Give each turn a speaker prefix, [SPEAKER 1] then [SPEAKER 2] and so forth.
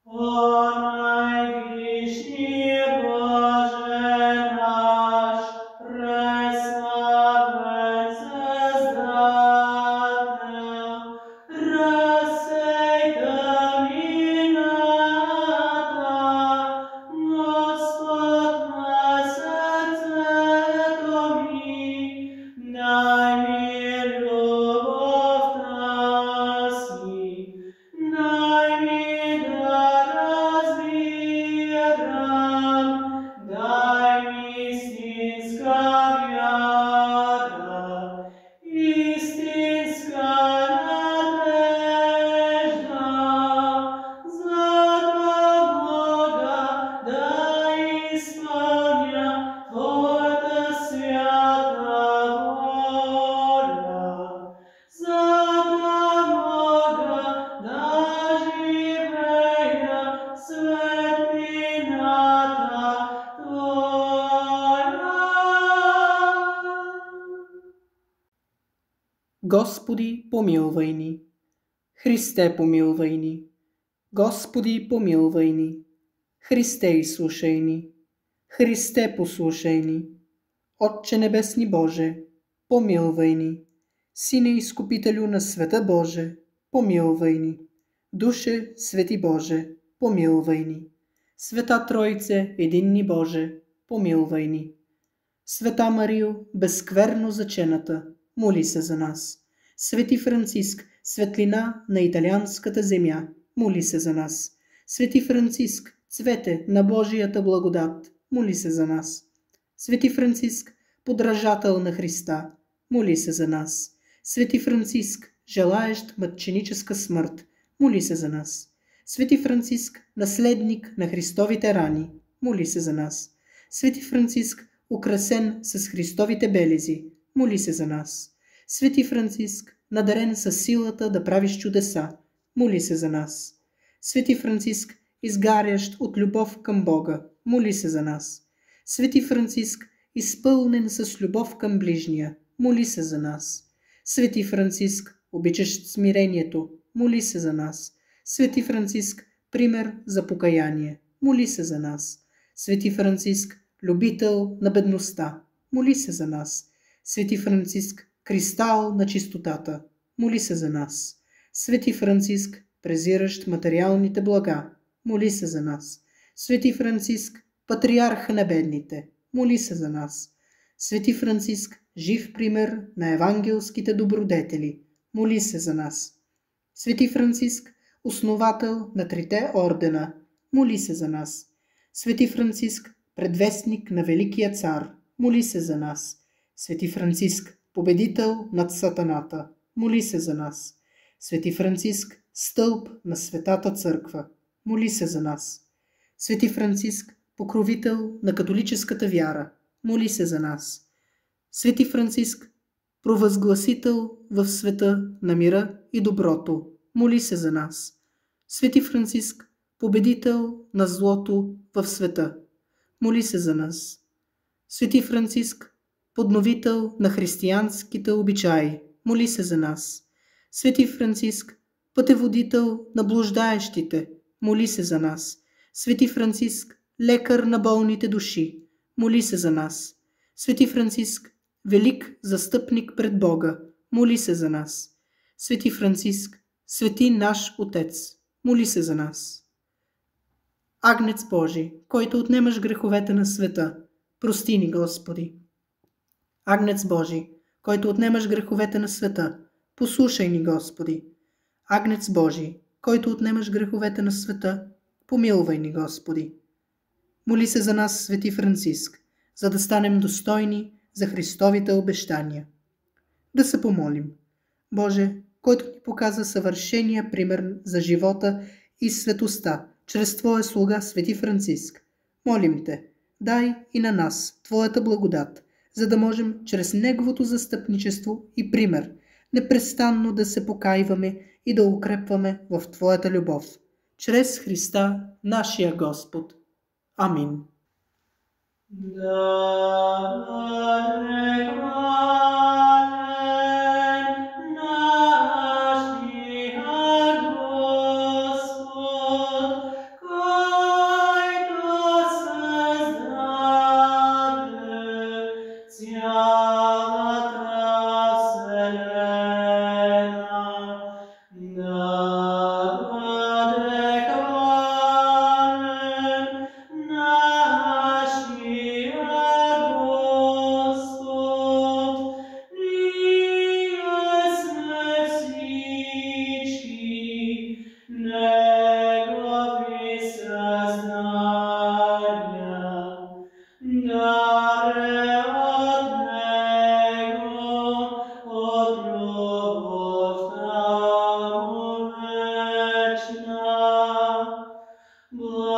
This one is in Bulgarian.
[SPEAKER 1] О найвищий Боже наш, преславен Создатель, рассей вината, Господ на сердце томи, дай мне любовь Твои, дай мне дар разбирам, дай мне истинская вяра, истинская надежда, зато Бога дай исполня Твоя свята воля. Зато Бога доживея святината Твоя.
[SPEAKER 2] Господи, помилвай ни. Христе, помилвай ни. Господи, помилвай ни. Христе, изслушай ни. Христе, послушай ни. Отче небесни Боже, помилвай ни. Сине изкупителю на света Боже, помилвай ни. Душе, свети Боже, помилвай ни. Света Троице, единни Боже, помилвай ни. Света Марио, безскверно зачената, моли се за нас. Свети Франциск, светлина на италианската земя, моли се за нас. Свети Франциск, цвете на Божията благодат, моли се за нас. Свети Франциск, подражател на Христа, моли се за нас. Свети Франциск, желаещ мъченическа смърт, моли се за нас. Свети Франциск, наследник на Христовите рани, моли се за нас. Свети Франциск, украсен с Христовите белези, моли се за нас. Свети Франциск, надарен със силата да правиш чудеса, моли се за нас. Свети Франциск, изгарящ от любов към Бога, моли се за нас. Свети Франциск, изпълнен с любов към ближния, моли се за нас. Свети Франциск, обичащ смирението, моли се за нас. Свети Франциск, пример за покаяние, моли се за нас. Свети Франциск, любител на бедността, моли се за нас. Свети Франциск, кристал на чистотата, моли се за нас. Свети Франциск, презиращ материалните блага, моли се за нас. Свети Франциск, патриарх на бедните, моли се за нас. Свети Франциск, жив пример на евангелските добродетели, моли се за нас. Свети Франциск, основател на трите ордена, моли се за нас. Свети Франциск, предвестник на Великия цар, моли се за нас. Свети Франциск, победител над сатаната, моли се за нас. Свети Франциск, стълб на Светата църква, моли се за нас. Свети Франциск, покровител на католическата вяра, моли се за нас. Свети Франциск, провъзгласител в света на мира и доброто, моли се за нас. Свети Франциск, победител на злото в света, моли се за нас. Свети Франциск, подновител на християнските обичаи, моли се за нас. Свети Франциск, пътеводител на блуждаещите, моли се за нас. Свети Франциск, лекар на болните души, моли се за нас. Свети Франциск, велик застъпник пред Бога, моли се за нас. Свети Франциск, свети наш Отец, моли се за нас. Агнец Божи, който отнемаш греховете на света, прости ни, Господи. Агнец Божи, който отнемаш греховете на света, послушай ни, Господи. Агнец Божи, който отнемаш греховете на света, помилвай ни, Господи. Моли се за нас, Свети Франциск, за да станем достойни за Христовите обещания. Да се помолим. Боже, който ни показа съвършения пример за живота и светостта, чрез Твоя слуга Свети Франциск, молим Те, дай и на нас Твоята благодат, за да можем чрез Неговото застъпничество и пример непрестанно да се покайваме и да укрепваме в Твоята любов. Чрез Христа, нашия Господ. Амин.
[SPEAKER 1] благослови